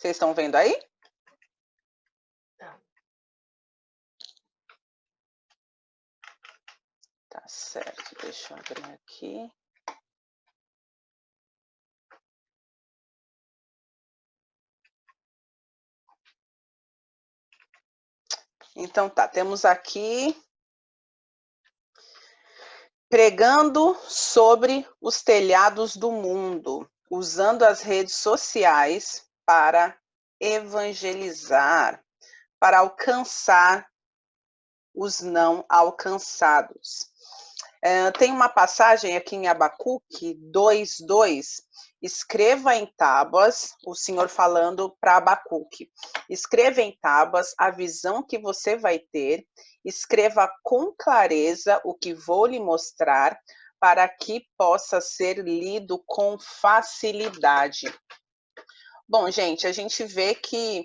Vocês estão vendo aí? Tá certo, deixa eu abrir aqui. Então tá, temos aqui pregando sobre os telhados do mundo, usando as redes sociais para evangelizar, para alcançar os não alcançados. Tem uma passagem aqui em Abacuque 2:2, escreva em tábuas, o Senhor falando para Abacuque, escreva em tábuas a visão que você vai ter, escreva com clareza o que vou lhe mostrar, para que possa ser lido com facilidade. Bom, gente, a gente vê que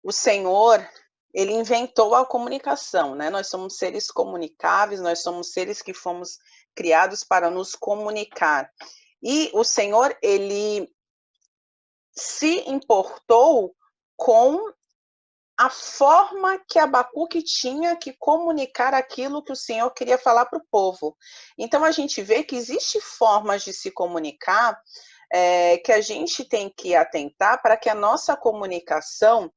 o Senhor, ele inventou a comunicação, né? Nós somos seres comunicáveis, nós somos seres que fomos criados para nos comunicar. E o Senhor, ele se importou com a forma que Abacuque tinha que comunicar aquilo que o Senhor queria falar para o povo. Então, a gente vê que existem formas de se comunicar que a gente tem que atentar para que a nossa comunicação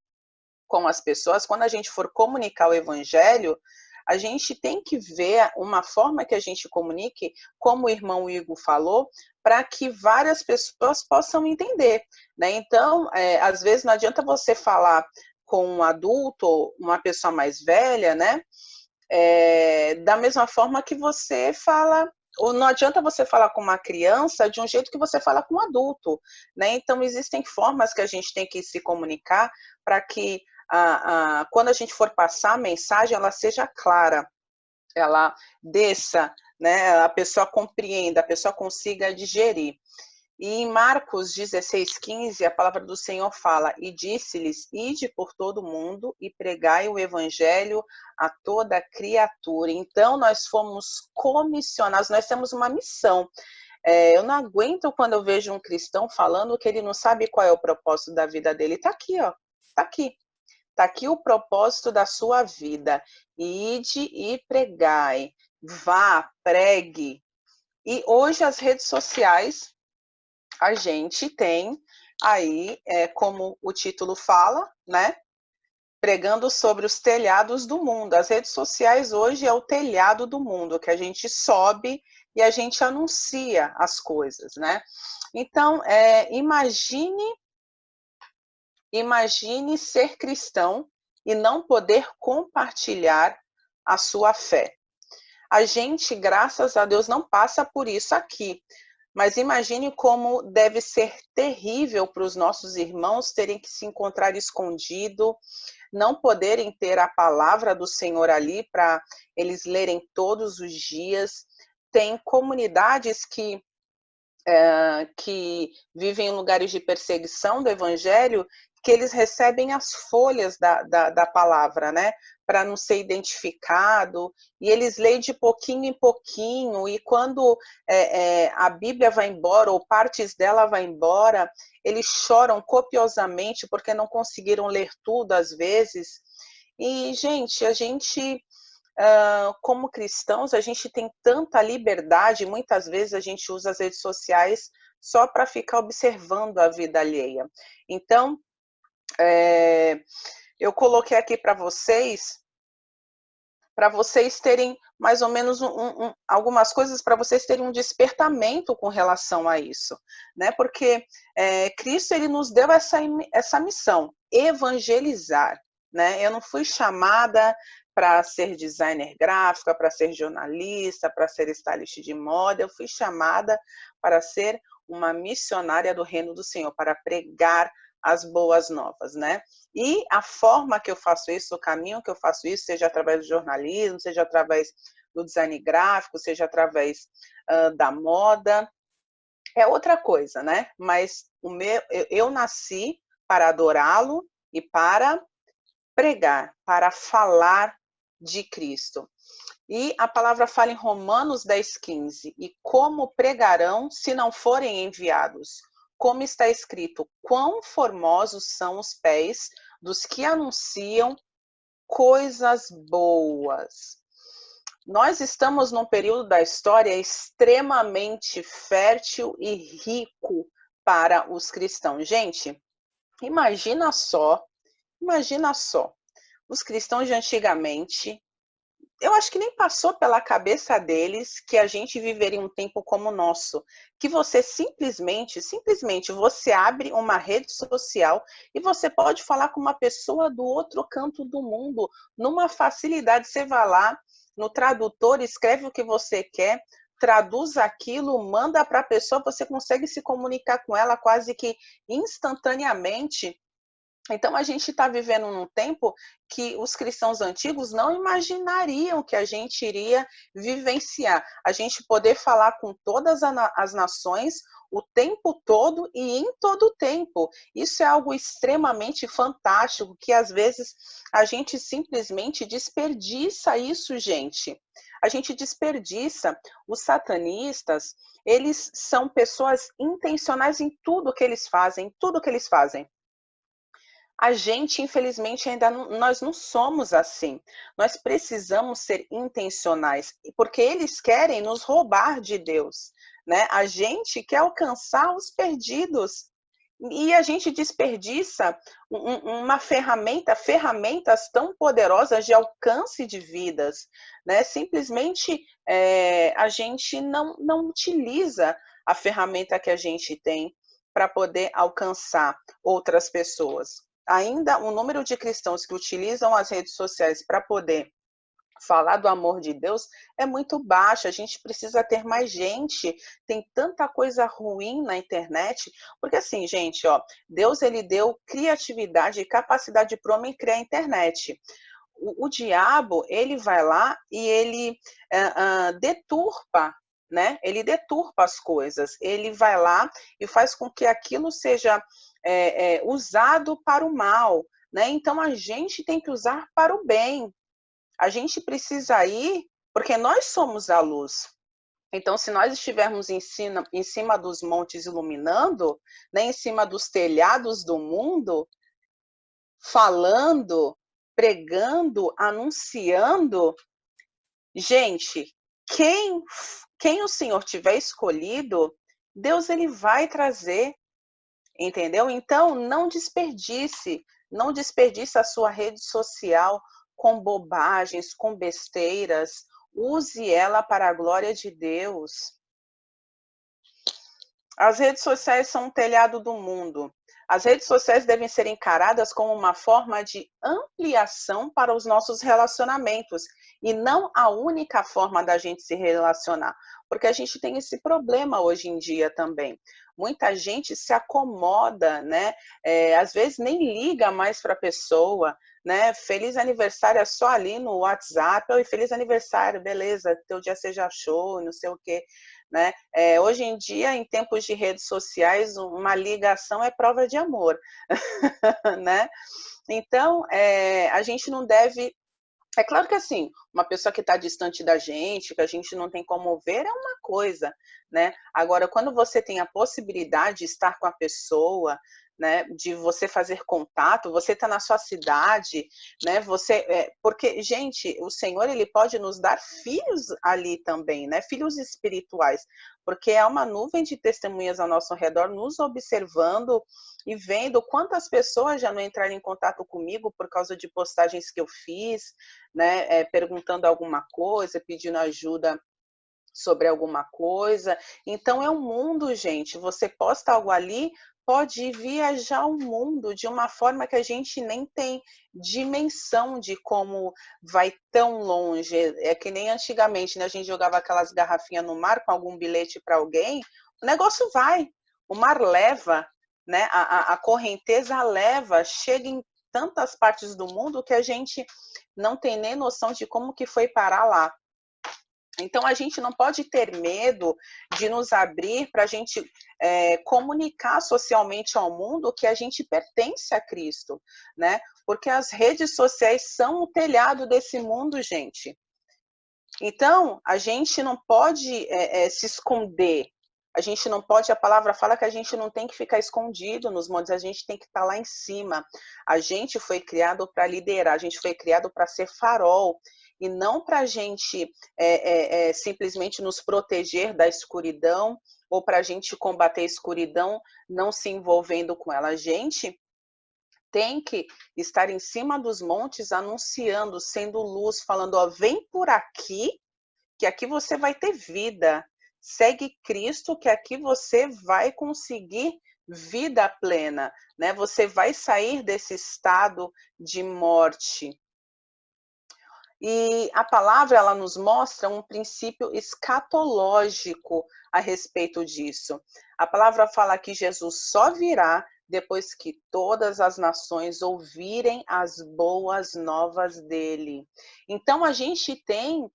com as pessoas, quando a gente for comunicar o evangelho, a gente tem que ver uma forma que a gente comunique, como o irmão Igor falou, para que várias pessoas possam entender, né? Então, às vezes não adianta você falar com um adulto, uma pessoa mais velha, né? Da mesma forma que você fala, ou não adianta você falar com uma criança de um jeito que você fala com um adulto, né? Então, existem formas que a gente tem que se comunicar para que quando a gente for passar a mensagem, ela seja clara, ela desça, né? A pessoa compreenda, a pessoa consiga digerir. E em Marcos 16:15, a palavra do Senhor fala, e disse-lhes, ide por todo o mundo e pregai o evangelho a toda criatura. Então, nós fomos comissionados, nós temos uma missão. Eu não aguento quando eu vejo um cristão falando que ele não sabe qual é o propósito da vida dele. Está aqui, ó, está aqui. Está aqui o propósito da sua vida. Ide e pregai, vá, pregue. E hoje as redes sociais, a gente tem aí, como o título fala, né? Pregando sobre os telhados do mundo. As redes sociais hoje é o telhado do mundo, que a gente sobe e a gente anuncia as coisas, né? Então, imagine ser cristão e não poder compartilhar a sua fé. A gente, graças a Deus, não passa por isso aqui. Mas imagine como deve ser terrível para os nossos irmãos terem que se encontrar escondido, não poderem ter a palavra do Senhor ali para eles lerem todos os dias. Tem comunidades que vivem em lugares de perseguição do evangelho, que eles recebem as folhas da palavra, né? Para não ser identificado, e eles leem de pouquinho em pouquinho, e quando a Bíblia vai embora, ou partes dela vai embora, eles choram copiosamente porque não conseguiram ler tudo às vezes. E, gente, a gente, como cristãos, a gente tem tanta liberdade, muitas vezes a gente usa as redes sociais só para ficar observando a vida alheia. Então, eu coloquei aqui para vocês terem mais ou menos algumas coisas, para vocês terem um despertamento com relação a isso, né? Porque Cristo, ele nos deu essa missão, evangelizar, né? Eu não fui chamada para ser designer gráfica, para ser jornalista, para ser stylist de moda, eu fui chamada para ser uma missionária do reino do Senhor, para pregar as boas novas, né? E a forma que eu faço isso, o caminho que eu faço isso, seja através do jornalismo, seja através do design gráfico, seja através da moda, é outra coisa, né? Mas eu nasci para adorá-lo e para pregar, para falar de Cristo. E a palavra fala em Romanos 10:15, e como pregarão se não forem enviados? como está escrito: quão formosos são os pés dos que anunciam coisas boas. Nós estamos num período da história extremamente fértil e rico para os cristãos. Gente, imagina só, os cristãos de antigamente, eu acho que nem passou pela cabeça deles que a gente viveria um tempo como o nosso, que você simplesmente você abre uma rede social e você pode falar com uma pessoa do outro canto do mundo, numa facilidade. Você vai lá no tradutor, escreve o que você quer, traduz aquilo, manda para a pessoa, você consegue se comunicar com ela quase que instantaneamente. Então, a gente está vivendo num tempo que os cristãos antigos não imaginariam que a gente iria vivenciar. A gente poder falar com todas as nações o tempo todo e em todo o tempo. Isso é algo extremamente fantástico, que às vezes a gente simplesmente desperdiça isso, gente. A gente desperdiça. Os satanistas, eles são pessoas intencionais em tudo que eles fazem, tudo que eles fazem. A gente, infelizmente, ainda não, nós não somos assim. Nós precisamos ser intencionais, porque eles querem nos roubar de Deus, né? A gente quer alcançar os perdidos e a gente desperdiça uma ferramentas tão poderosas de alcance de vidas, né? Simplesmente a gente não utiliza a ferramenta que a gente tem para poder alcançar outras pessoas. Ainda o número de cristãos que utilizam as redes sociais para poder falar do amor de Deus é muito baixo. A gente precisa ter mais gente. Tem tanta coisa ruim na internet, porque assim, gente, ó, Deus ele deu criatividade e capacidade para o homem criar a internet. O diabo, ele vai lá e ele deturpa, né? Ele deturpa as coisas. Ele vai lá e faz com que aquilo seja usado para o mal, né? Então a gente tem que usar para o bem. A gente precisa ir, porque nós somos a luz. Então, se nós estivermos em cima dos montes iluminando, né, em cima dos telhados do mundo, falando, pregando, anunciando, gente, quem o Senhor tiver escolhido, Deus ele vai trazer, entendeu? Então, não desperdice a sua rede social com bobagens, com besteiras. Use ela para a glória de Deus. As redes sociais são um telhado do mundo. As redes sociais devem ser encaradas como uma forma de ampliação para os nossos relacionamentos e não a única forma da gente se relacionar, porque a gente tem esse problema hoje em dia também. Muita gente se acomoda, né? Às vezes nem liga mais para a pessoa, né? Feliz aniversário é só ali no WhatsApp. Oi, feliz aniversário, beleza? Teu dia seja show, não sei o quê. Né? Hoje em dia, em tempos de redes sociais, uma ligação é prova de amor. Né? Então, a gente não deve. É claro que assim, uma pessoa que está distante da gente, que a gente não tem como ver, é uma coisa, né? Agora, quando você tem a possibilidade de estar com a pessoa, né, de você fazer contato, você está na sua cidade, né? Porque, gente, o Senhor ele pode nos dar filhos ali também, né? Filhos espirituais, porque há uma nuvem de testemunhas ao nosso redor nos observando e vendo quantas pessoas já não entraram em contato comigo por causa de postagens que eu fiz, né? Perguntando alguma coisa, pedindo ajuda sobre alguma coisa. Então é um mundo, gente. Você posta algo ali, pode viajar o mundo de uma forma que a gente nem tem dimensão de como vai tão longe. É que nem antigamente, né? A gente jogava aquelas garrafinhas no mar com algum bilhete para alguém, o negócio vai, o mar leva, né? A correnteza leva, chega em tantas partes do mundo que a gente não tem nem noção de como que foi parar lá. Então, a gente não pode ter medo de nos abrir para a gente comunicar socialmente ao mundo que a gente pertence a Cristo, né? Porque as redes sociais são o telhado desse mundo, gente. Então, a gente não pode se esconder, A gente não pode, a palavra fala que a gente não tem que ficar escondido nos montes, a gente tem que estar lá em cima. A gente foi criado para liderar, a gente foi criado para ser farol, e não para a gente simplesmente nos proteger da escuridão, ou para a gente combater a escuridão não se envolvendo com ela. A gente tem que estar em cima dos montes anunciando, sendo luz, falando, ó, vem por aqui, que aqui você vai ter vida. Segue Cristo, que aqui você vai conseguir vida plena, né? Você vai sair desse estado de morte. E a palavra, ela nos mostra um princípio escatológico a respeito disso. A palavra fala que Jesus só virá depois que todas as nações ouvirem as boas novas dele. Então, a gente tem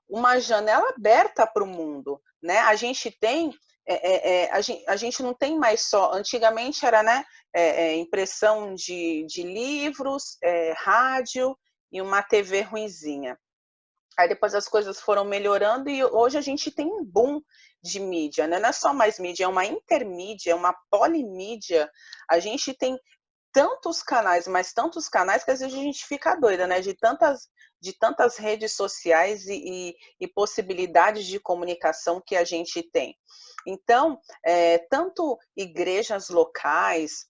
uma janela aberta para o mundo, né? A gente tem, a gente não tem mais só, antigamente era, né, impressão de livros, rádio e uma TV ruinzinha. Aí depois as coisas foram melhorando e hoje a gente tem um boom de mídia, né? Não é só mais mídia, é uma intermídia, é uma polimídia. A gente tem tantos canais, mas tantos canais que às vezes a gente fica doida, né? De tantas redes sociais e possibilidades de comunicação que a gente tem. Então, tanto igrejas locais,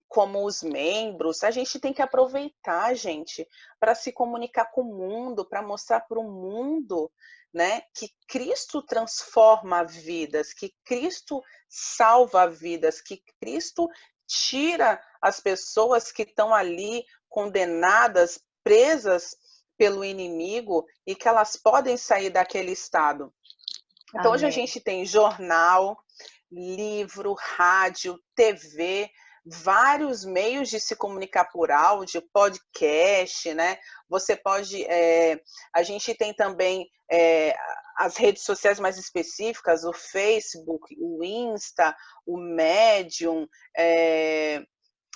como os membros, a gente tem que aproveitar, gente, para se comunicar com o mundo, para mostrar para o mundo, né, que Cristo transforma vidas, que Cristo salva vidas, que Cristo tira as pessoas que estão ali condenadas, presas pelo inimigo e que elas podem sair daquele estado. Então, hoje a gente tem jornal, livro, rádio, TV, vários meios de se comunicar por áudio, podcast, né? Você pode. A gente tem também as redes sociais mais específicas, o Facebook, o Insta, o Medium,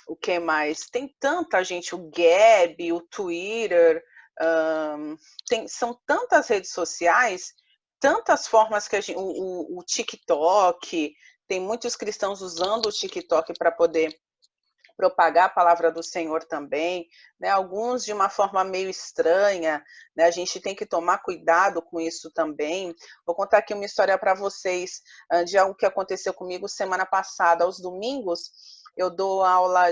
o que mais? Tem tanta gente, o Gab, o Twitter, são tantas redes sociais, tantas formas que a gente, o TikTok, tem muitos cristãos usando o TikTok para poder propagar a palavra do Senhor também, né? Alguns de uma forma meio estranha, né? A gente tem que tomar cuidado com isso também. Vou contar aqui uma história para vocês de algo que aconteceu comigo semana passada. Aos domingos, eu dou aula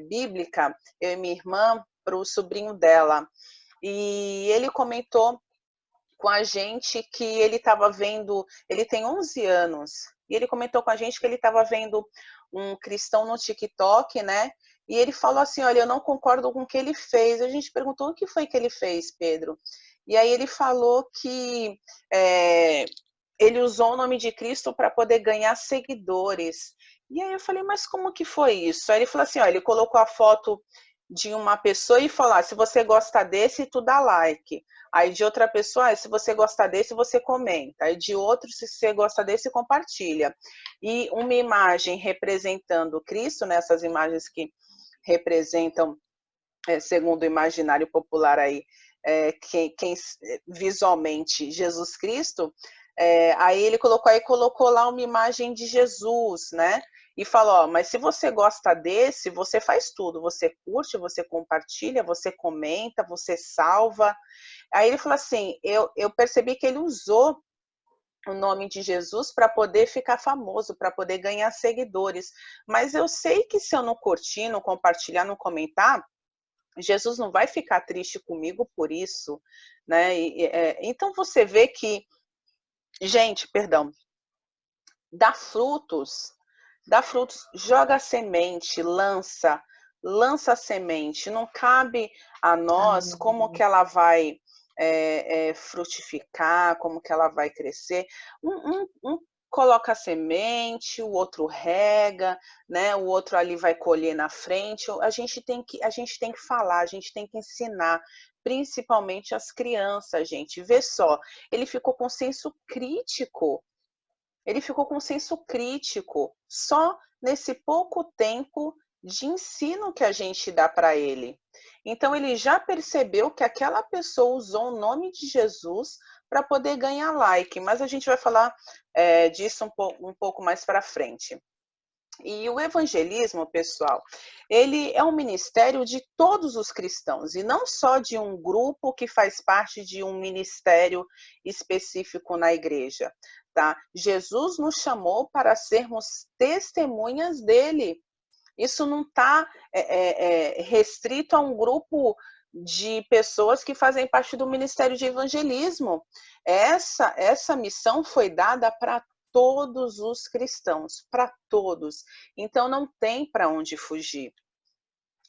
bíblica, eu e minha irmã, para o sobrinho dela. E ele comentou com a gente que ele estava vendo, ele tem 11 anos, e ele comentou com a gente que ele estava vendo um cristão no TikTok, né? E ele falou assim, olha, eu não concordo com o que ele fez. A gente perguntou o que foi que ele fez, Pedro. E aí ele falou que ele usou o nome de Cristo para poder ganhar seguidores. E aí eu falei, mas como que foi isso? Aí ele falou assim, ó, ele colocou a foto de uma pessoa e falou, se você gosta desse, tu dá like. Aí de outra pessoa, se você gosta desse, você comenta. Aí de outro, se você gosta desse, compartilha. E uma imagem representando Cristo, né, essas imagens que representam, segundo o imaginário popular aí, quem visualmente Jesus Cristo, aí ele colocou lá uma imagem de Jesus, né? E falou, mas se você gosta desse, você faz tudo, você curte, você compartilha, você comenta, você salva. Aí ele falou assim, eu percebi que ele usou o nome de Jesus para poder ficar famoso, para poder ganhar seguidores. Mas eu sei que se eu não curtir, não compartilhar, não comentar, Jesus não vai ficar triste comigo por isso, né? Então você vê que, gente, perdão, dá frutos, joga semente, lança a semente. Não cabe a nós como que ela vai frutificar, como que ela vai crescer. Um coloca a semente, o outro rega, né? O outro ali vai colher na frente. A gente tem que falar, a gente tem que ensinar, principalmente as crianças, gente. Vê só, ele ficou com senso crítico. Ele ficou com senso crítico só nesse pouco tempo de ensino que a gente dá para ele. Então, ele já percebeu que aquela pessoa usou o nome de Jesus para poder ganhar like, mas a gente vai falar disso um pouco mais para frente. E o evangelismo, pessoal, ele é um ministério de todos os cristãos, e não só de um grupo que faz parte de um ministério específico na igreja, tá? Jesus nos chamou para sermos testemunhas dele. Isso não está restrito a um grupo de pessoas que fazem parte do ministério de evangelismo. Essa missão foi dada para todos os cristãos, para todos. Então não tem para onde fugir.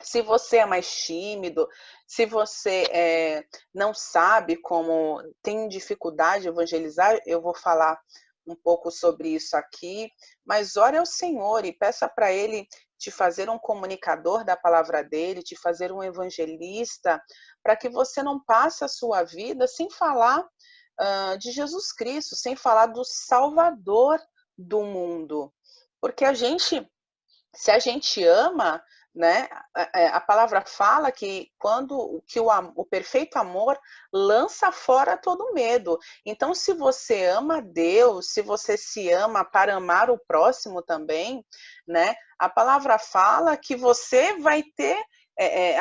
Se você é mais tímido, se você não sabe como, tem dificuldade de evangelizar, eu vou falar um pouco sobre isso aqui, mas ore ao Senhor e peça para Ele te fazer um comunicador da palavra dele, te fazer um evangelista, para que você não passe a sua vida sem falar de Jesus Cristo, sem falar do Salvador do mundo. Porque se a gente ama, né, a palavra fala que o perfeito amor lança fora todo medo. Então, se você ama Deus, se você se ama para amar o próximo também, né, a palavra fala que você vai ter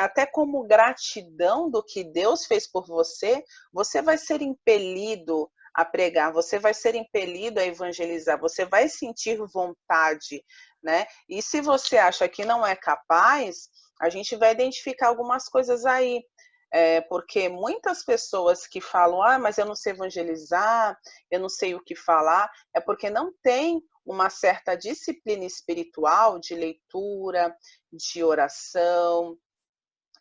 até como gratidão do que Deus fez por você, você vai ser impelido a pregar, você vai ser impelido a evangelizar, você vai sentir vontade, né? E se você acha que não é capaz, a gente vai identificar algumas coisas aí. Porque muitas pessoas que falam, mas eu não sei evangelizar, eu não sei o que falar, é porque não tem uma certa disciplina espiritual de leitura, de oração,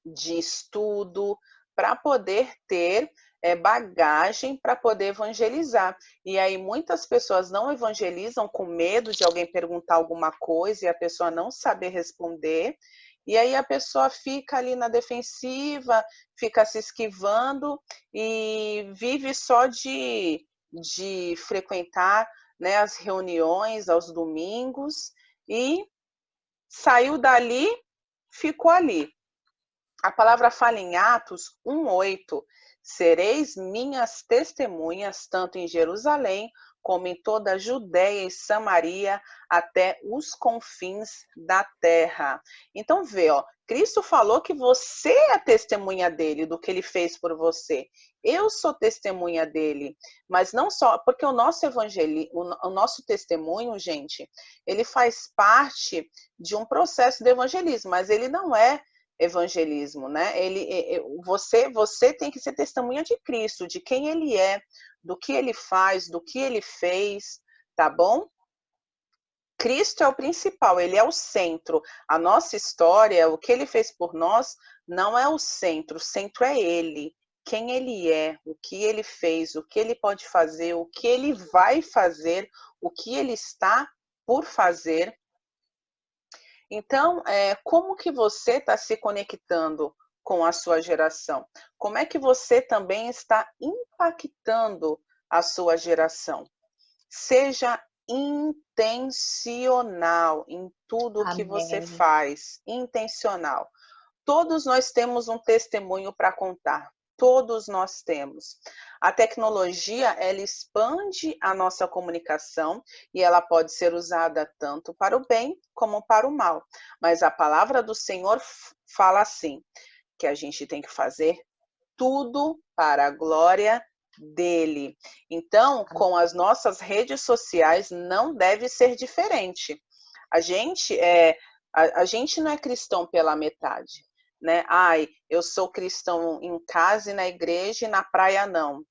de estudo, para poder ter bagagem para poder evangelizar. E aí muitas pessoas não evangelizam com medo de alguém perguntar alguma coisa e a pessoa não saber responder. E aí a pessoa fica ali na defensiva, fica se esquivando e vive só de frequentar, né, as reuniões aos domingos e saiu dali, ficou ali. A palavra fala em Atos 1:8, sereis minhas testemunhas, tanto em Jerusalém, como em toda a Judéia e Samaria, até os confins da terra. Então vê, Cristo falou que você é testemunha dele, do que ele fez por você. Eu sou testemunha dele, mas não só, porque o nosso testemunho, gente, ele faz parte de um processo de evangelismo, mas ele não é evangelismo, né? Você tem que ser testemunha de Cristo, de quem ele é, do que ele faz, do que ele fez, tá bom? Cristo é o principal, ele é o centro. A nossa história, o que ele fez por nós, não é o centro é ele. Quem ele é, o que ele fez, o que ele pode fazer, o que ele vai fazer, o que ele está por fazer. Então, como que você está se conectando com a sua geração? Como é que você também está impactando a sua geração? Seja intencional em tudo o que você Amém. faz, intencional. Todos nós temos um testemunho para contar. Todos nós temos. A tecnologia, ela expande a nossa comunicação e ela pode ser usada tanto para o bem como para o mal. Mas a palavra do Senhor fala assim, que a gente tem que fazer tudo para a glória dele. Então, com as nossas redes sociais, não deve ser diferente. A gente não é cristão pela metade, né? Eu sou cristão em casa e na igreja e na praia não.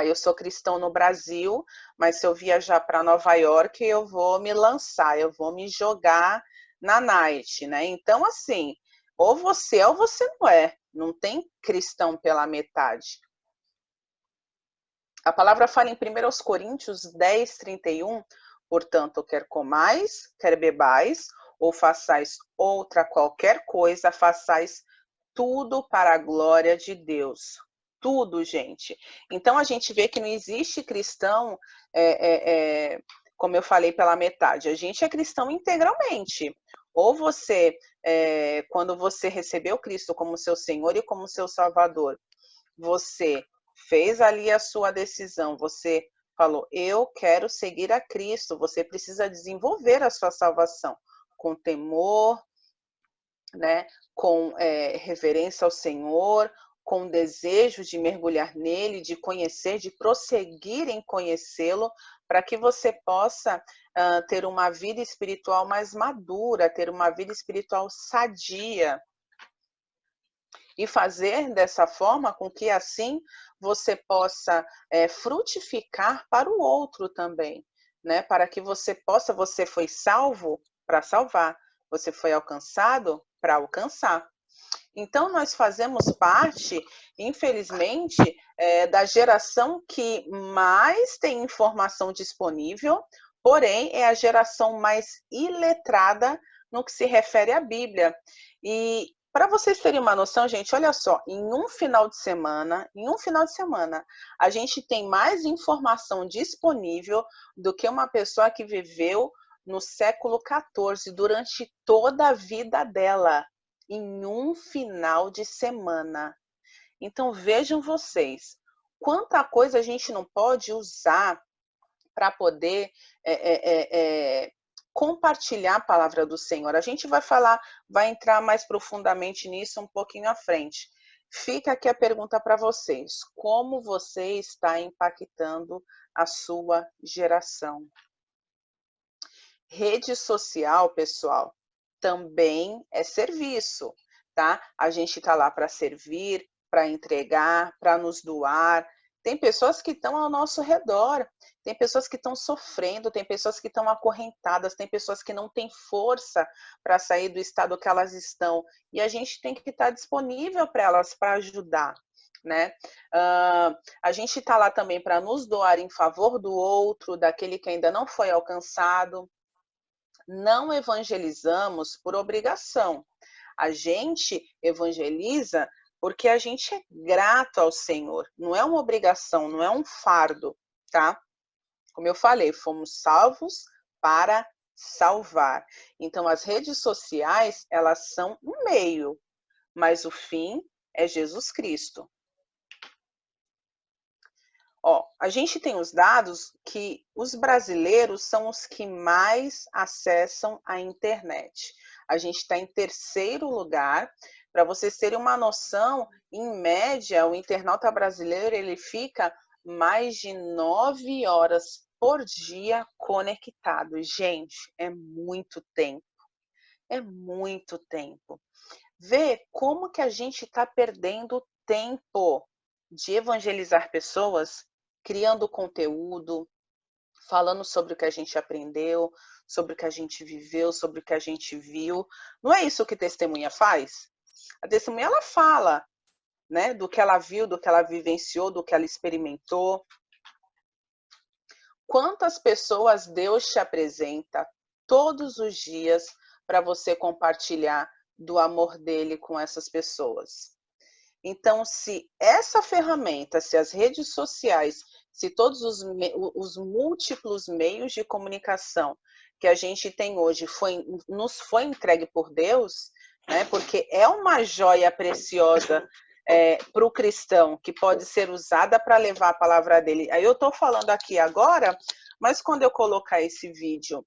Eu sou cristão no Brasil, mas se eu viajar para Nova York, eu vou me lançar, eu vou me jogar na night, né? Então, assim, ou você é ou você não é. Não tem cristão pela metade. A palavra fala em 1 Coríntios 10:31, portanto, quer comais, quer bebais, ou façais outra qualquer coisa, façais tudo para a glória de Deus. Tudo, gente. Então, a gente vê que não existe cristão, como eu falei, pela metade. A gente é cristão integralmente. Ou você, quando você recebeu Cristo como seu Senhor e como seu Salvador, você fez ali a sua decisão, você falou, eu quero seguir a Cristo, você precisa desenvolver a sua salvação com temor, né, com reverência ao Senhor, com desejo de mergulhar nele, de conhecer, de prosseguir em conhecê-lo, para que você possa ter uma vida espiritual mais madura, ter uma vida espiritual sadia, e fazer dessa forma com que assim você possa frutificar para o outro também, né? Para que você foi salvo para salvar, você foi alcançado para alcançar. Então, nós fazemos parte, infelizmente, da geração que mais tem informação disponível, porém, é a geração mais iletrada no que se refere à Bíblia. E para vocês terem uma noção, gente, olha só, em um final de semana, a gente tem mais informação disponível do que uma pessoa que viveu no século XIV, durante toda a vida dela, em um final de semana. Então, vejam vocês, quanta coisa a gente não pode usar para poder compartilhar a palavra do Senhor. A gente vai entrar mais profundamente nisso um pouquinho à frente. Fica aqui a pergunta para vocês: como você está impactando a sua geração? Rede social, pessoal, também é serviço, tá? A gente está lá para servir, para entregar, para nos doar. Tem pessoas que estão ao nosso redor, tem pessoas que estão sofrendo, tem pessoas que estão acorrentadas, tem pessoas que não têm força para sair do estado que elas estão. E a gente tem que estar disponível para elas, para ajudar, né? A gente está lá também para nos doar em favor do outro, daquele que ainda não foi alcançado. Não evangelizamos por obrigação. A gente evangeliza porque a gente é grato ao Senhor. Não é uma obrigação, não é um fardo, tá? Como eu falei, fomos salvos para salvar. Então, as redes sociais, elas são um meio, mas o fim é Jesus Cristo. Ó, a gente tem os dados que os brasileiros são os que mais acessam a internet. A gente está em terceiro lugar. Para vocês terem uma noção, em média, o internauta brasileiro ele fica mais de 9 horas por dia conectado. Gente, é muito tempo. É muito tempo. Vê como que a gente está perdendo tempo de evangelizar pessoas, criando conteúdo, falando sobre o que a gente aprendeu, sobre o que a gente viveu, sobre o que a gente viu. Não é isso que testemunha faz? A testemunha, ela fala, né, do que ela viu, do que ela vivenciou, do que ela experimentou. Quantas pessoas Deus te apresenta todos os dias para você compartilhar do amor dele com essas pessoas? Então, se essa ferramenta, se as redes sociais, se todos os múltiplos meios de comunicação que a gente tem hoje nos foi entregue por Deus, né, porque é uma joia preciosa para o cristão, que pode ser usada para levar a palavra dele. Aí eu estou falando aqui agora, mas quando eu colocar esse vídeo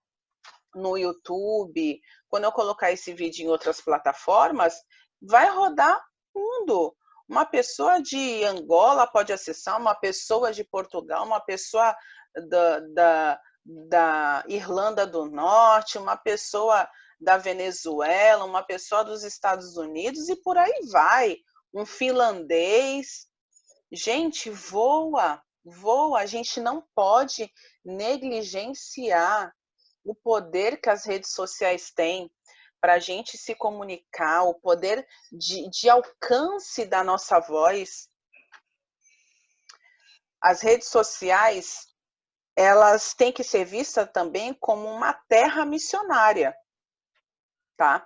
no YouTube, quando eu colocar esse vídeo em outras plataformas, vai rodar mundo. Uma pessoa de Angola pode acessar, uma pessoa de Portugal, uma pessoa da Irlanda do Norte, uma pessoa da Venezuela, uma pessoa dos Estados Unidos e por aí vai. Um finlandês. Gente, voa, voa. A gente não pode negligenciar o poder que as redes sociais têm para a gente se comunicar, o poder de alcance da nossa voz. As redes sociais, elas têm que ser vistas também como uma terra missionária, tá?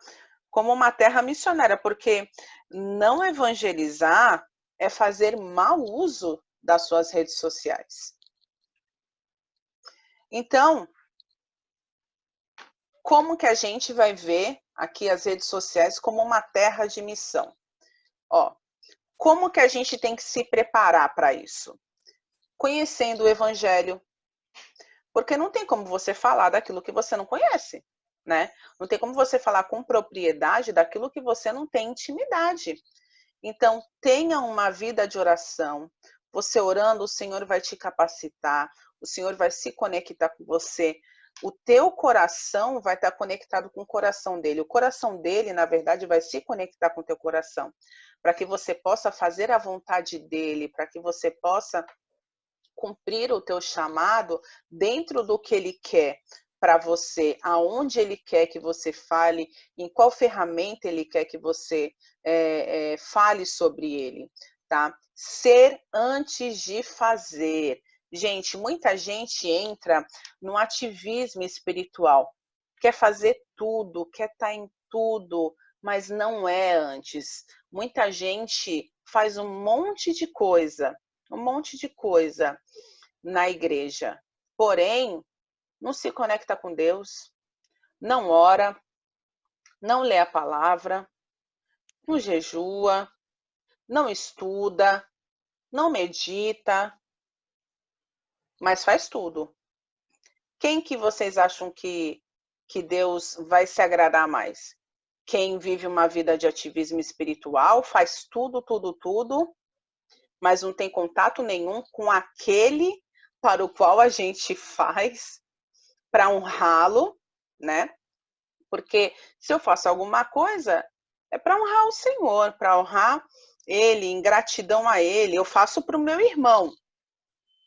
Como uma terra missionária, porque não evangelizar é fazer mau uso das suas redes sociais. Então, como que a gente vai ver aqui as redes sociais como uma terra de missão? Ó, Como que a gente tem que se preparar para isso? Conhecendo o Evangelho, porque não tem como você falar daquilo que você não conhece, né? Não tem como você falar com propriedade daquilo que você não tem intimidade. Então, tenha uma vida de oração. Você orando, o Senhor vai te capacitar, o Senhor vai se conectar com você. O teu coração vai estar conectado com o coração dele. O coração dele, na verdade, vai se conectar com o teu coração, para que você possa fazer a vontade dele, para que você possa cumprir o teu chamado dentro do que ele quer para você, aonde ele quer que você fale, em qual ferramenta ele quer que você fale sobre ele, tá? Ser antes de fazer. Gente, muita gente entra no ativismo espiritual, quer fazer tudo, quer estar em tudo, mas não é antes. Muita gente faz um monte de coisa na igreja, porém, não se conecta com Deus, não ora, não lê a palavra, não jejua, não estuda, não medita, mas faz tudo. Quem que vocês acham que Deus vai se agradar mais? Quem vive uma vida de ativismo espiritual, faz tudo, tudo, tudo, mas não tem contato nenhum com aquele para o qual a gente faz, para honrá-lo, né? Porque se eu faço alguma coisa, é para honrar o Senhor, para honrar Ele, em gratidão a Ele. Eu faço para o meu irmão,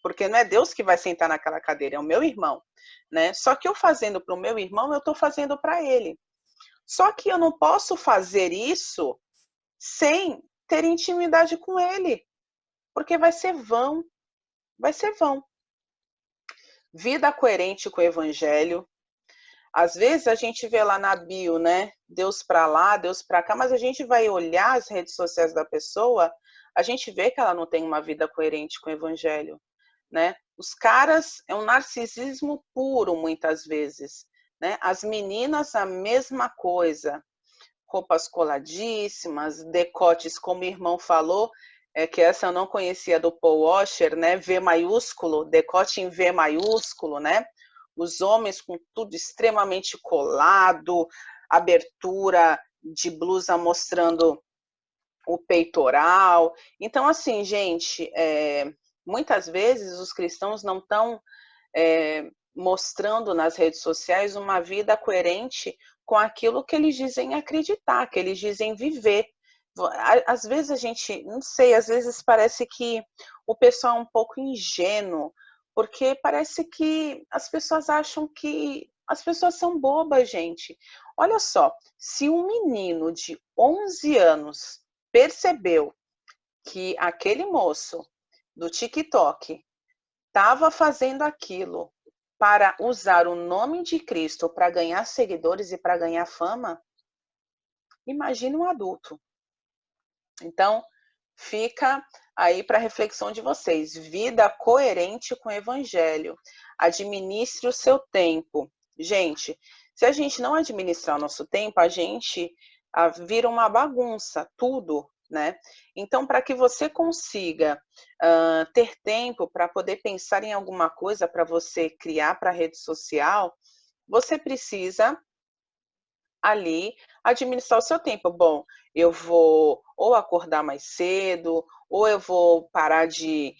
porque não é Deus que vai sentar naquela cadeira, é o meu irmão, né? Só que eu fazendo para o meu irmão, eu estou fazendo para Ele. Só que eu não posso fazer isso sem ter intimidade com Ele, porque vai ser vão, vai ser vão. Vida coerente com o Evangelho. Às vezes a gente vê lá na bio, né? Deus para lá, Deus para cá, mas a gente vai olhar as redes sociais da pessoa, a gente vê que ela não tem uma vida coerente com o Evangelho, né? Os caras é um narcisismo puro muitas vezes, né? As meninas a mesma coisa, roupas coladíssimas, decotes, como o irmão falou, que essa eu não conhecia do Paul Washer, né? V maiúsculo, decote em V maiúsculo, né? Os homens com tudo extremamente colado, abertura de blusa mostrando o peitoral. Então, assim, gente, muitas vezes os cristãos não estão mostrando nas redes sociais uma vida coerente com aquilo que eles dizem acreditar, que eles dizem viver. Às vezes a gente, não sei, às vezes parece que o pessoal é um pouco ingênuo, porque parece que as pessoas acham que as pessoas são bobas, gente. Olha só, se um menino de 11 anos percebeu que aquele moço do TikTok estava fazendo aquilo para usar o nome de Cristo para ganhar seguidores e para ganhar fama, imagine um adulto. Então, fica aí para reflexão de vocês. Vida coerente com o Evangelho. Administre o seu tempo. Gente, se a gente não administrar o nosso tempo, a gente vira uma bagunça, tudo, né? Então, para que você consiga ter tempo para poder pensar em alguma coisa para você criar para a rede social, você precisa ali administrar o seu tempo. Bom, eu vou ou acordar mais cedo, ou eu vou parar de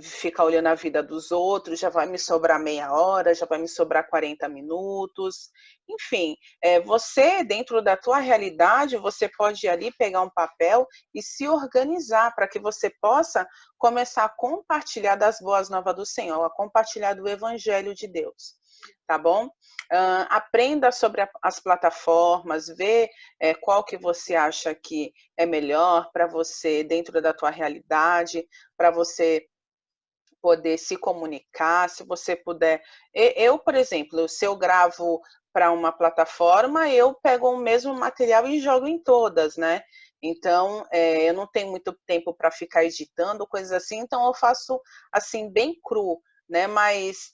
ficar olhando a vida dos outros, já vai me sobrar meia hora, já vai me sobrar 40 minutos. Enfim, você, dentro da tua realidade, você pode ir ali pegar um papel e se organizar para que você possa começar a compartilhar das boas novas do Senhor, a compartilhar do Evangelho de Deus. Tá bom? Aprenda sobre as plataformas, vê qual que você acha que é melhor para você dentro da tua realidade, para você poder se comunicar, se você puder. Eu, por exemplo, se eu gravo para uma plataforma, eu pego o mesmo material e jogo em todas, né? Então, eu não tenho muito tempo para ficar editando, coisas assim, então eu faço assim, bem cru, né? Mas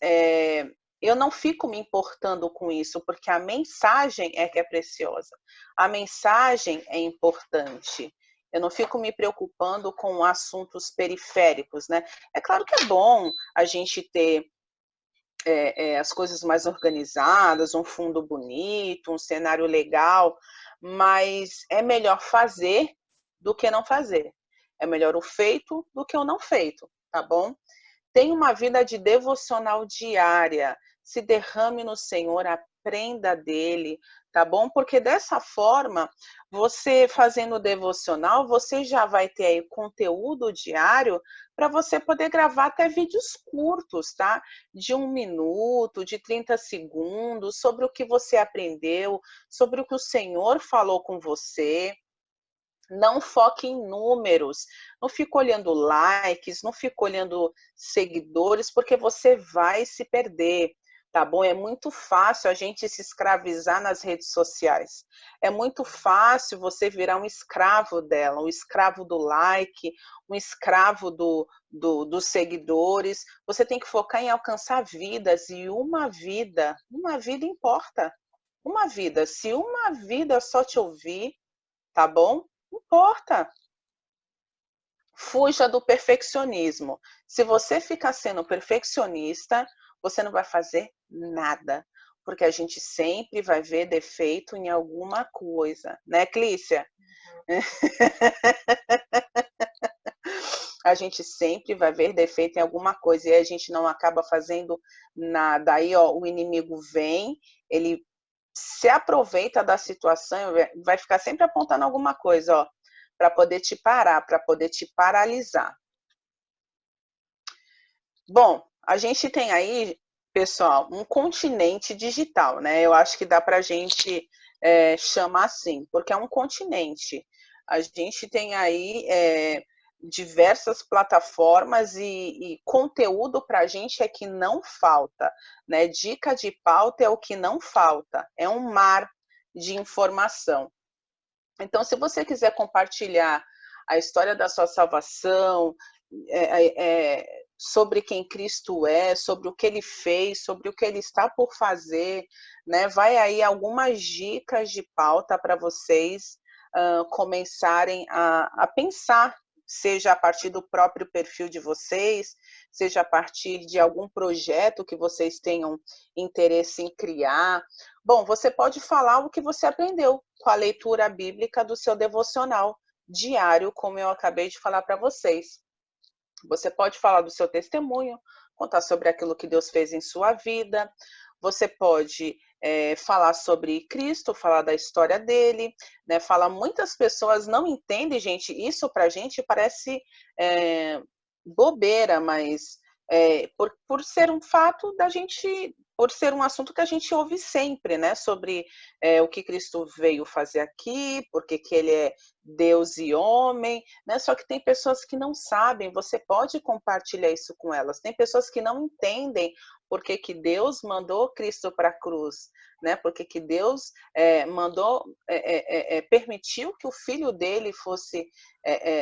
eu não fico me importando com isso, porque a mensagem é que é preciosa. A mensagem é importante. Eu não fico me preocupando com assuntos periféricos, né? É claro que é bom a gente ter as coisas mais organizadas, um fundo bonito, um cenário legal, mas é melhor fazer do que não fazer. É melhor o feito do que o não feito, tá bom? Tenha uma vida de devocional diária, se derrame no Senhor, aprenda dele, tá bom? Porque dessa forma, você fazendo devocional, você já vai ter aí conteúdo diário para você poder gravar até vídeos curtos, tá? De 1 minuto, de 30 segundos, sobre o que você aprendeu, sobre o que o Senhor falou com você. Não foque em números, não fica olhando likes, não fica olhando seguidores, porque você vai se perder, tá bom? É muito fácil a gente se escravizar nas redes sociais. É muito fácil você virar um escravo dela, um escravo do like, um escravo dos seguidores. Você tem que focar em alcançar vidas, e uma vida importa. Uma vida, se uma vida só te ouvir, tá bom? Não importa. Fuja do perfeccionismo. Se você ficar sendo perfeccionista, você não vai fazer nada, porque a gente sempre vai ver defeito em alguma coisa, né, Clícia? A gente sempre vai ver defeito em alguma coisa e a gente não acaba fazendo nada. Aí, ó, o inimigo vem, ele se aproveita da situação, vai ficar sempre apontando alguma coisa, ó, para poder te parar, para poder te paralisar. Bom, a gente tem aí, pessoal, um continente digital, né? Eu acho que dá para a gente chamar assim, porque é um continente. A gente tem aí diversas plataformas e conteúdo para a gente é que não falta, né? Dica de pauta é o que não falta, é um mar de informação. Então, se você quiser compartilhar a história da sua salvação, sobre quem Cristo é, sobre o que ele fez, sobre o que ele está por fazer, né? Vai aí algumas dicas de pauta para vocês começarem a pensar, seja a partir do próprio perfil de vocês, seja a partir de algum projeto que vocês tenham interesse em criar. Bom, você pode falar o que você aprendeu com a leitura bíblica do seu devocional diário, como eu acabei de falar para vocês. Você pode falar do seu testemunho, contar sobre aquilo que Deus fez em sua vida. Você pode falar sobre Cristo, falar da história dele, né? Muitas pessoas não entendem, gente, isso para a gente parece bobeira, mas por ser um fato da gente, por ser um assunto que a gente ouve sempre, né? Sobre o que Cristo veio fazer aqui, porque que ele é Deus e homem, né? Só que tem pessoas que não sabem, você pode compartilhar isso com elas. Tem pessoas que não entendem por que que Deus mandou Cristo para a cruz, né? Porque que Deus permitiu que o filho dele fosse,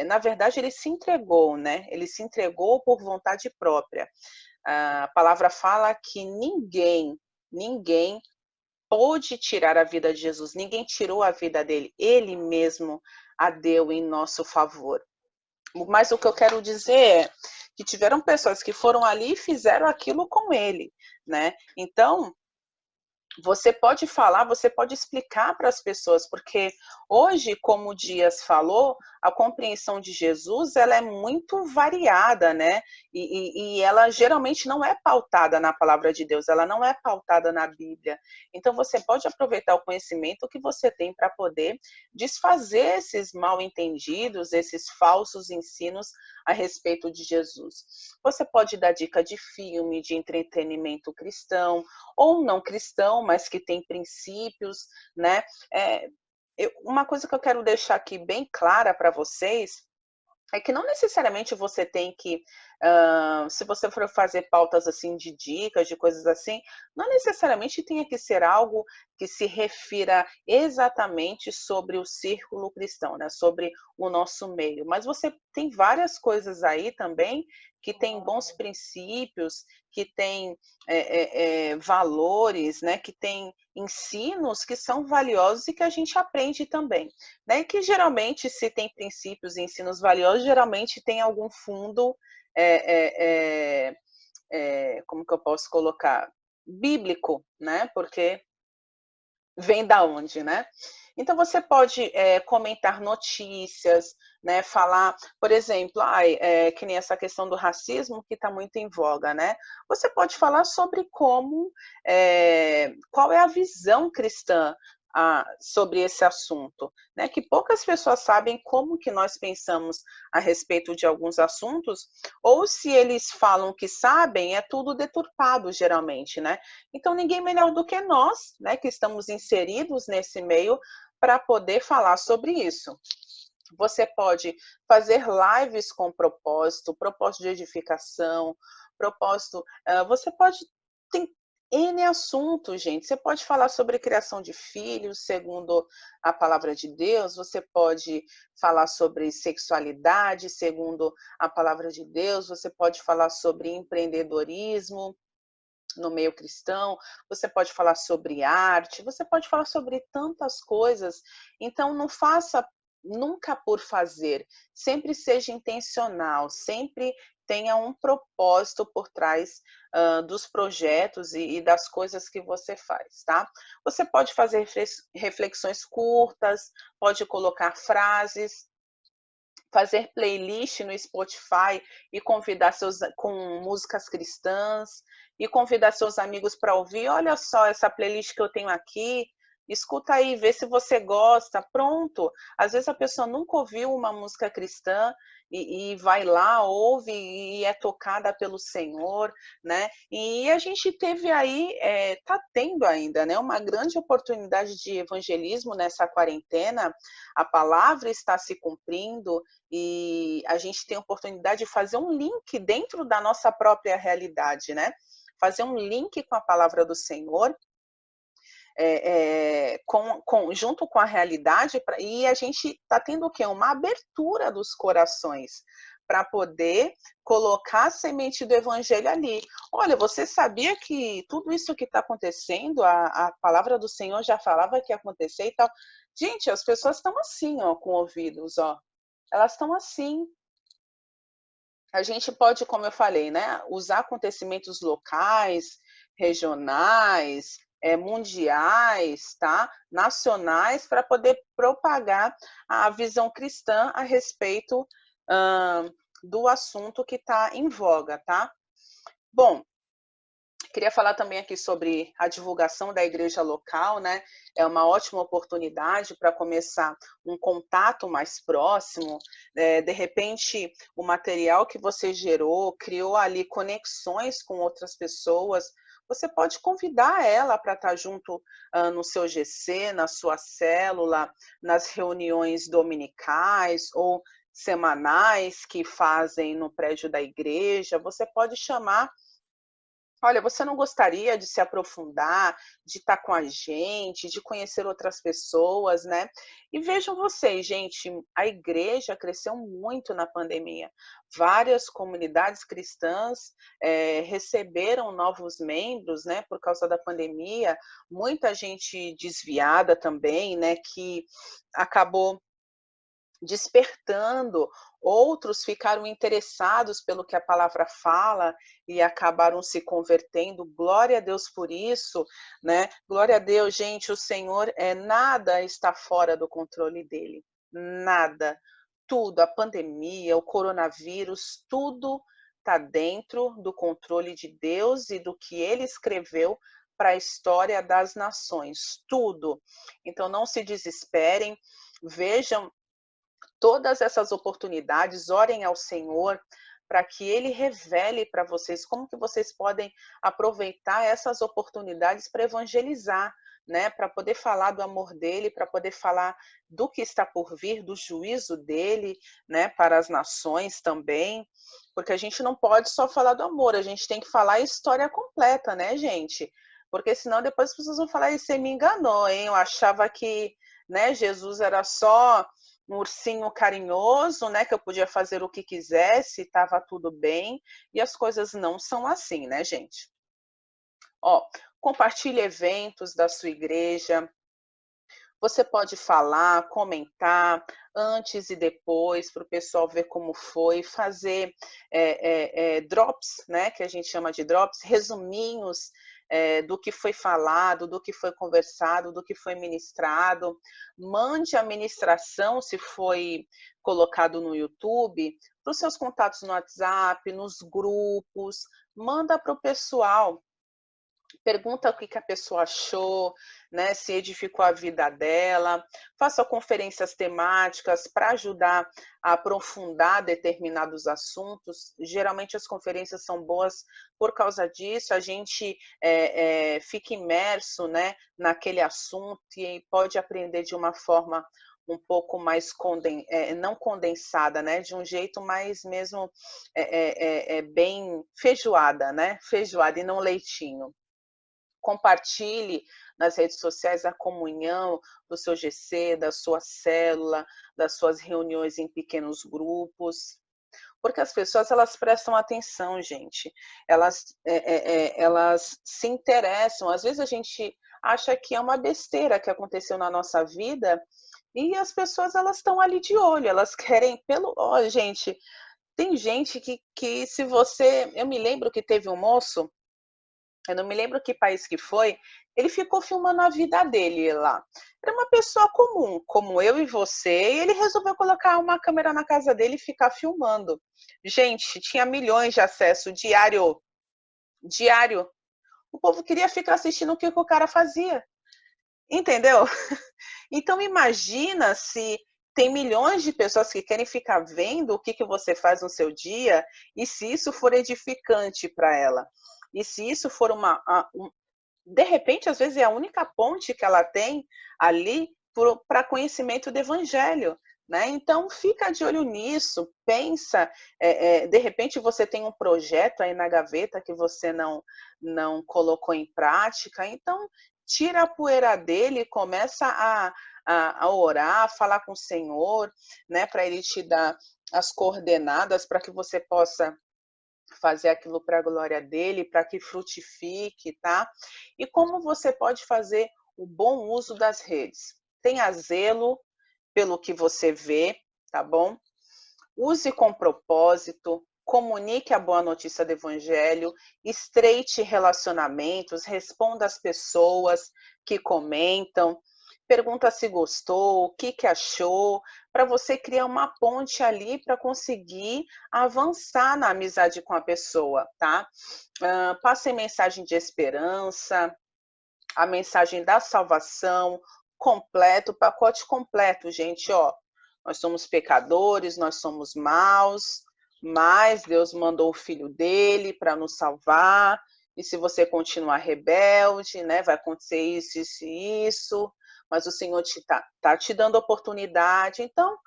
na verdade, ele se entregou, né? Ele se entregou por vontade própria. A palavra fala que ninguém pôde tirar a vida de Jesus, ninguém tirou a vida dele, ele mesmo a deu em nosso favor. Mas o que eu quero dizer é que tiveram pessoas que foram ali e fizeram aquilo com ele, né? Então, você pode falar, você pode explicar para as pessoas, porque hoje, como o Dias falou, a compreensão de Jesus ela é muito variada, né? E ela geralmente não é pautada na palavra de Deus, ela não é pautada na Bíblia. Então, você pode aproveitar o conhecimento que você tem para poder desfazer esses mal entendidos, esses falsos ensinos a respeito de Jesus. Você pode dar dica de filme, de entretenimento cristão, ou não cristão, mas que tem princípios, né? Uma coisa que eu quero deixar aqui bem clara para vocês é que não necessariamente você tem que, se você for fazer pautas assim de dicas, de coisas assim, não necessariamente tenha que ser algo que se refira exatamente sobre o círculo cristão, né, sobre o nosso meio. Mas você tem várias coisas aí também que têm bons princípios, que têm valores, né, que têm ensinos que são valiosos e que a gente aprende também, né? E que geralmente, se tem princípios e ensinos valiosos, geralmente tem algum fundo, como que eu posso colocar? Bíblico, né? Porque vem da onde, né? Então você pode comentar notícias, né? Falar, por exemplo, que nem essa questão do racismo que está muito em voga, né? Você pode falar sobre qual é a visão cristã sobre esse assunto, né? Que poucas pessoas sabem como que nós pensamos a respeito de alguns assuntos, ou se eles falam que sabem, é tudo deturpado geralmente, né? Então, ninguém melhor do que nós, né, que estamos inseridos nesse meio, para poder falar sobre isso. Você pode fazer lives com propósito de edificação, você pode, tem N assuntos, gente. Você pode falar sobre criação de filhos, segundo a palavra de Deus, você pode falar sobre sexualidade, segundo a palavra de Deus, você pode falar sobre empreendedorismo no meio cristão, você pode falar sobre arte, você pode falar sobre tantas coisas. Então, não faça nunca por fazer, sempre seja intencional, sempre tenha um propósito por trás dos projetos e das coisas que você faz, tá? Você pode fazer reflexões curtas, pode colocar frases, fazer playlist no Spotify e convidar com músicas cristãs e convidar seus amigos para ouvir. Olha só essa playlist que eu tenho aqui. Escuta aí, vê se você gosta. Pronto. Às vezes a pessoa nunca ouviu uma música cristã e vai lá, ouve e é tocada pelo Senhor, né? E a gente teve aí, tá tendo ainda, né, uma grande oportunidade de evangelismo nessa quarentena. A palavra está se cumprindo e a gente tem a oportunidade de fazer um link dentro da nossa própria realidade, né? Fazer um link com a palavra do Senhor, junto com a realidade, e a gente está tendo o quê? Uma abertura dos corações para poder colocar a semente do evangelho ali. Olha, você sabia que tudo isso que está acontecendo, a palavra do Senhor já falava que ia acontecer e tal. Gente, as pessoas estão assim, ó, com ouvidos, ó. Elas estão assim. A gente pode, como eu falei, né, usar acontecimentos locais, regionais, mundiais, tá? Nacionais, para poder propagar a visão cristã a respeito do assunto que está em voga, tá? Bom, queria falar também aqui sobre a divulgação da igreja local, né? É uma ótima oportunidade para começar um contato mais próximo. De repente, o material que você gerou criou ali conexões com outras pessoas. Você pode convidar ela para estar junto no seu GC, na sua célula, nas reuniões dominicais ou semanais que fazem no prédio da igreja. Você pode chamar. Olha, você não gostaria de se aprofundar, de estar com a gente, de conhecer outras pessoas, né? E vejam vocês, gente, a igreja cresceu muito na pandemia. Várias comunidades cristãs receberam novos membros, né, por causa da pandemia. Muita gente desviada também, né, que acabou despertando, outros ficaram interessados pelo que a palavra fala e acabaram se convertendo. Glória a Deus por isso, né? Glória a Deus, gente, o Senhor nada está fora do controle dele. Nada. Tudo, a pandemia, o coronavírus, tudo está dentro do controle de Deus e do que ele escreveu para a história das nações. Tudo. Então não se desesperem, vejam todas essas oportunidades, orem ao Senhor para que Ele revele para vocês como que vocês podem aproveitar essas oportunidades para evangelizar, né? Para poder falar do amor dele, para poder falar do que está por vir, do juízo dele, né? Para as nações também, porque a gente não pode só falar do amor, a gente tem que falar a história completa, né, gente? porque senão depois as pessoas vão falar, e você me enganou, hein? Eu achava que, né, Jesus era só um ursinho carinhoso, né, que eu podia fazer o que quisesse, estava tudo bem, e as coisas não são assim, né, gente? Ó, compartilhe eventos da sua igreja, você pode falar, comentar antes e depois para o pessoal ver como foi, fazer drops, né, que a gente chama de drops, resuminhos do que foi falado, do que foi conversado, do que foi ministrado. Mande a ministração, se foi colocado no YouTube, para os seus contatos no WhatsApp, nos grupos, manda para o pessoal. Pergunta o que que a pessoa achou, né, se edificou a vida dela, faça conferências temáticas para ajudar a aprofundar determinados assuntos. Geralmente as conferências são boas por causa disso, a gente fica imerso, né, naquele assunto e pode aprender de uma forma um pouco mais não condensada, né, de um jeito mais mesmo bem feijoada, né, feijoada e não leitinho. Compartilhe nas redes sociais a comunhão do seu GC, da sua célula, das suas reuniões em pequenos grupos, porque as pessoas elas prestam atenção, gente. Elas se interessam. Às vezes a gente acha que é uma besteira que aconteceu na nossa vida e as pessoas elas estão ali de olho. Elas querem gente, tem gente que se você, eu me lembro que teve um moço, eu não me lembro que país que foi, ele ficou filmando a vida dele lá. Era uma pessoa comum, como eu e você, e ele resolveu colocar uma câmera na casa dele e ficar filmando. Gente, tinha milhões de acesso diário, diário. O povo queria ficar assistindo o que o cara fazia, entendeu? Então imagina se tem milhões de pessoas que querem ficar vendo o que, que você faz no seu dia e se isso for edificante para ela. E se isso for de repente, às vezes é a única ponte que ela tem ali para conhecimento do evangelho, né? Então fica de olho nisso, pensa, de repente você tem um projeto aí na gaveta que você não colocou em prática, então tira a poeira dele e começa a orar, a falar com o Senhor, né, para ele te dar as coordenadas para que você possa fazer aquilo para a glória dele, para que frutifique, tá? E como você pode fazer o bom uso das redes? Tenha zelo pelo que você vê, tá bom? Use com propósito, comunique a boa notícia do evangelho, estreite relacionamentos, responda às pessoas que comentam, pergunta se gostou, o que, que achou, para você criar uma ponte ali para conseguir avançar na amizade com a pessoa, tá? Passe mensagem de esperança, a mensagem da salvação, completo, pacote completo, gente, ó. Nós somos pecadores, nós somos maus, mas Deus mandou o filho dele para nos salvar. E se você continuar rebelde, né, vai acontecer isso, isso e isso, mas o Senhor tá te dando oportunidade. Então,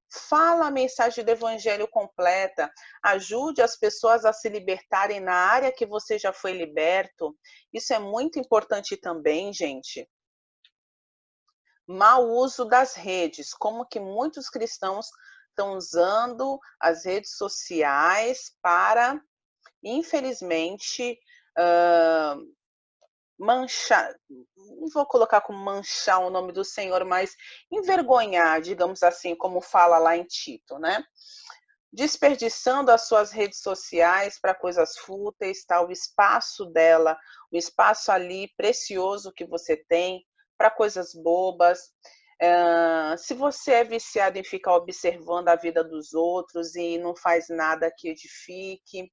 fala a mensagem do evangelho completa, ajude as pessoas a se libertarem na área que você já foi liberto. Isso é muito importante também, gente. Mau uso das redes, como que muitos cristãos estão usando as redes sociais para, infelizmente, manchar, não vou colocar como manchar o nome do Senhor, mas envergonhar, digamos assim, como fala lá em Tito, né? Desperdiçando as suas redes sociais para coisas fúteis, tá? O espaço dela, o espaço ali precioso que você tem para coisas bobas. Se você é viciado em ficar observando a vida dos outros e não faz nada que edifique.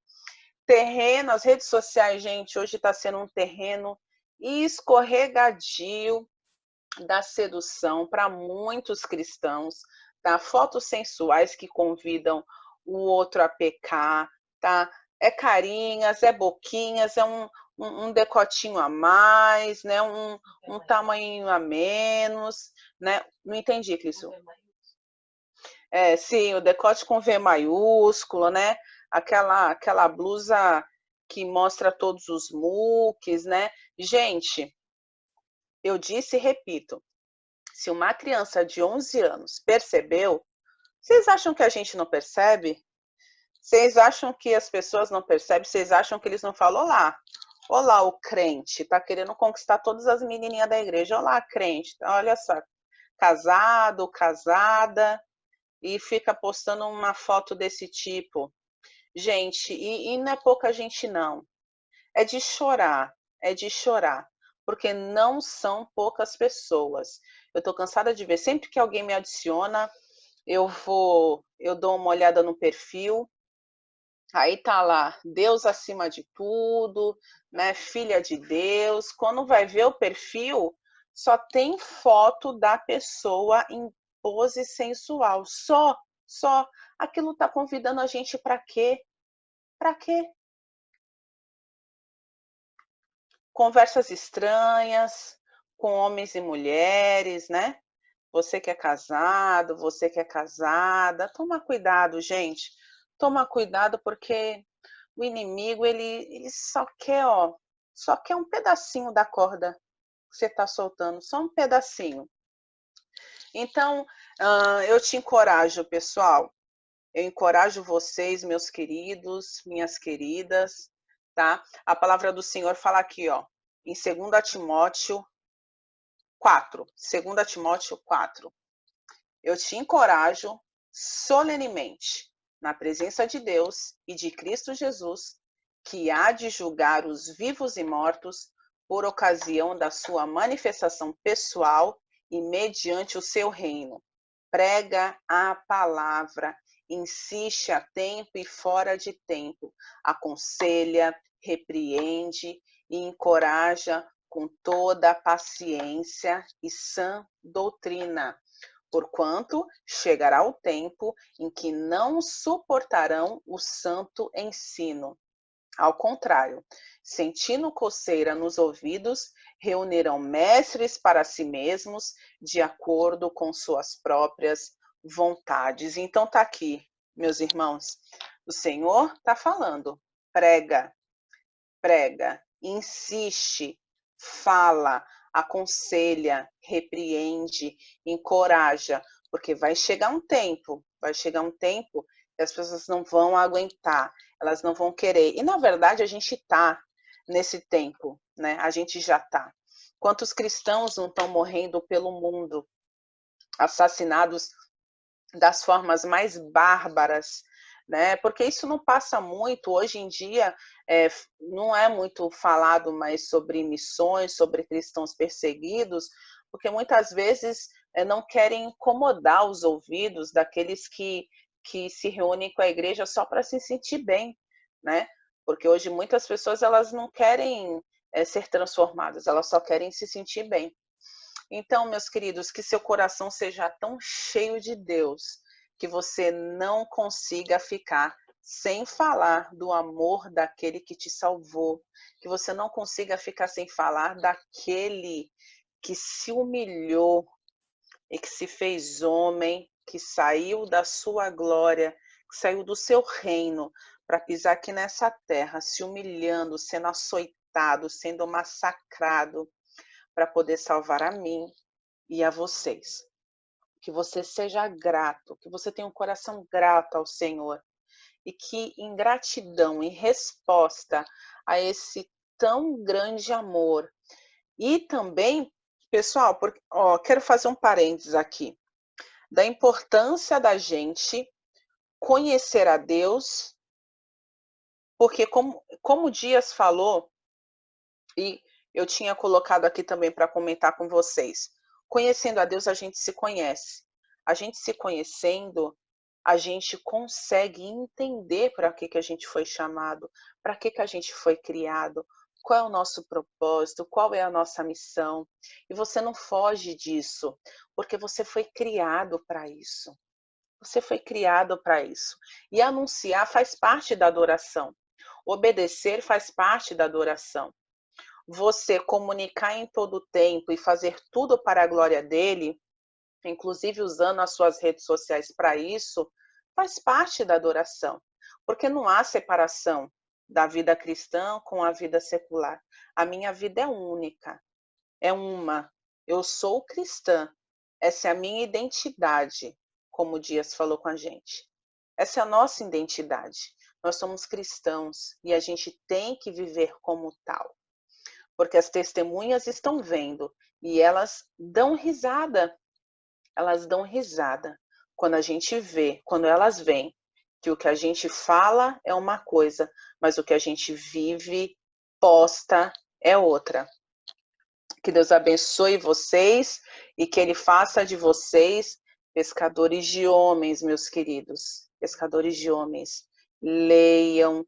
Terreno, as redes sociais, gente, hoje está sendo um terreno escorregadio da sedução para muitos cristãos, tá? Fotos sensuais que convidam o outro a pecar, tá? É carinhas, é boquinhas, é um decotinho a mais, né? Um tamanho a menos, né? Não entendi, Clício. Sim, o decote com V maiúsculo, né? Aquela blusa que mostra todos os MOOCs, né? Gente, eu disse e repito, se uma criança de 11 anos percebeu, vocês acham que a gente não percebe? Vocês acham que as pessoas não percebem? Vocês acham que eles não falam, olá, olá o crente, tá querendo conquistar todas as menininhas da igreja, olá crente, olha só, casado, casada, e fica postando uma foto desse tipo. Gente, e não é pouca gente não, é de chorar, porque não são poucas pessoas. Eu tô cansada de ver, sempre que alguém me adiciona, eu dou uma olhada no perfil, aí tá lá, Deus acima de tudo, né, filha de Deus. Quando vai ver o perfil, só tem foto da pessoa em pose sensual, só. Aquilo tá convidando a gente para quê? Para quê? Conversas estranhas com homens e mulheres, né? Você que é casado, você que é casada, toma cuidado, gente. Toma cuidado porque o inimigo, ele só quer, ó, só quer um pedacinho da corda que você está soltando, só um pedacinho. Então, eu te encorajo, pessoal. Eu encorajo vocês, meus queridos, minhas queridas, tá? A palavra do Senhor fala aqui, ó, em 2 Timóteo 4, 2 Timóteo 4. Eu te encorajo solenemente, na presença de Deus e de Cristo Jesus, que há de julgar os vivos e mortos por ocasião da sua manifestação pessoal e mediante o seu reino. Prega a palavra, insiste a tempo e fora de tempo, aconselha, repreende e encoraja com toda a paciência e sã doutrina. Porquanto chegará o tempo em que não suportarão o santo ensino. Ao contrário, sentindo coceira nos ouvidos, reunirão mestres para si mesmos, de acordo com suas próprias vontades. Então tá aqui, meus irmãos, o Senhor está falando, prega, prega, insiste, fala, aconselha, repreende, encoraja, porque vai chegar um tempo que as pessoas não vão aguentar, elas não vão querer. E na verdade a gente está nesse tempo, né? A gente já está. Quantos cristãos não estão morrendo pelo mundo, assassinados das formas mais bárbaras, né? Porque isso não passa muito, hoje em dia não é muito falado mais sobre missões, sobre cristãos perseguidos, porque muitas vezes não querem incomodar os ouvidos daqueles que se reúnem com a igreja só para se sentir bem, né? Porque hoje muitas pessoas elas não querem ser transformadas, elas só querem se sentir bem. Então, meus queridos, que seu coração seja tão cheio de Deus que você não consiga ficar sem falar do amor daquele que te salvou, que você não consiga ficar sem falar daquele que se humilhou e que se fez homem, que saiu da sua glória, que saiu do seu reino para pisar aqui nessa terra, se humilhando, sendo açoitado, sendo massacrado para poder salvar a mim e a vocês. Que você seja grato, que você tenha um coração grato ao Senhor e que em gratidão, em resposta a esse tão grande amor. E também, pessoal, quero fazer um parênteses aqui, da importância da gente conhecer a Deus, porque como o Dias falou, e eu tinha colocado aqui também para comentar com vocês. Conhecendo a Deus, a gente se conhece. A gente se conhecendo, a gente consegue entender para que a gente foi chamado, para que a gente foi criado, qual é o nosso propósito, qual é a nossa missão. E você não foge disso, porque você foi criado para isso. Você foi criado para isso. E anunciar faz parte da adoração. Obedecer faz parte da adoração. Você comunicar em todo o tempo e fazer tudo para a glória dele, inclusive usando as suas redes sociais para isso, faz parte da adoração. Porque não há separação da vida cristã com a vida secular. A minha vida é única, é uma. Eu sou cristã. Essa é a minha identidade, como o Dias falou com a gente. Essa é a nossa identidade. Nós somos cristãos e a gente tem que viver como tal. Porque as testemunhas estão vendo e elas dão risada. Elas dão risada quando a gente vê, quando elas veem que o que a gente fala é uma coisa, mas o que a gente vive, posta, é outra. Que Deus abençoe vocês e que Ele faça de vocês pescadores de homens, meus queridos. Pescadores de homens. Leiam,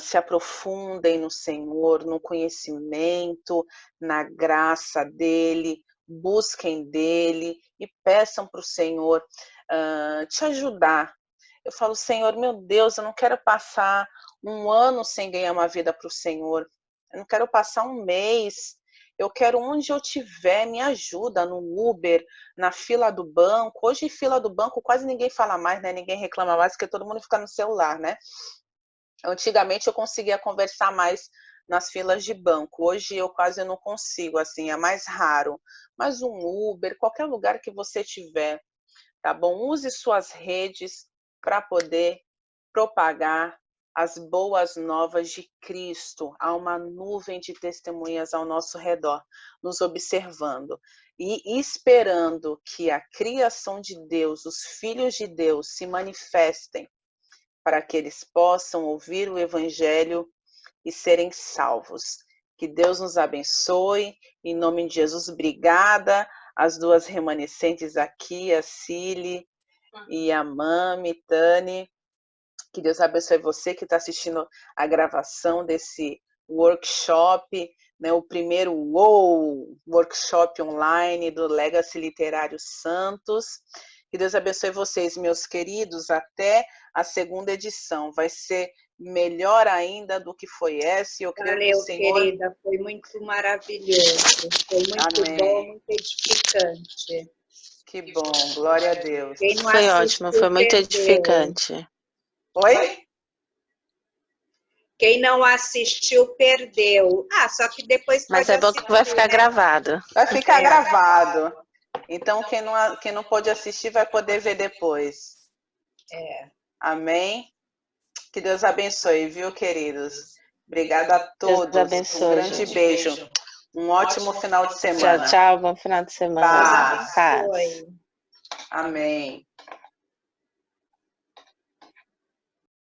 se aprofundem no Senhor, no conhecimento, na graça dEle, busquem dEle e peçam para o Senhor te ajudar. Eu falo, Senhor, meu Deus, eu não quero passar um ano sem ganhar uma vida para o Senhor. Eu não quero passar um mês. Eu quero onde eu tiver, me ajuda, no Uber, na fila do banco. Hoje, fila do banco, quase ninguém fala mais, né? Ninguém reclama mais, porque todo mundo fica no celular, né? Antigamente, eu conseguia conversar mais nas filas de banco. Hoje, eu quase não consigo, assim, é mais raro. Mas um Uber, qualquer lugar que você tiver, tá bom? Use suas redes para poder propagar as boas novas de Cristo. Há uma nuvem de testemunhas ao nosso redor, nos observando e esperando que a criação de Deus, os filhos de Deus, se manifestem para que eles possam ouvir o Evangelho e serem salvos. Que Deus nos abençoe, em nome de Jesus. Obrigada às duas remanescentes aqui, a Cili e a Mami, Tani. Que Deus abençoe você que está assistindo a gravação desse workshop, né, o primeiro workshop online do Legacy Literário Santos. Que Deus abençoe vocês, meus queridos, até a segunda edição. Vai ser melhor ainda do que foi essa. E eu creio que o Senhor... querida, foi muito maravilhoso. Foi muito Amém. bom, muito edificante. Que bom, glória a Deus. Foi ótimo, foi muito edificante. Oi? Quem não assistiu, perdeu. Só que depois Mas pode é bom que vai ficar gravado. Vai ficar gravado. Então, quem não pôde assistir vai poder ver depois. Amém? Que Deus abençoe, viu, queridos? Obrigada a todos. Deus abençoe, um grande beijo. Um ótimo final de semana. Tchau, tchau. Bom final de semana. Paz. Foi. Amém.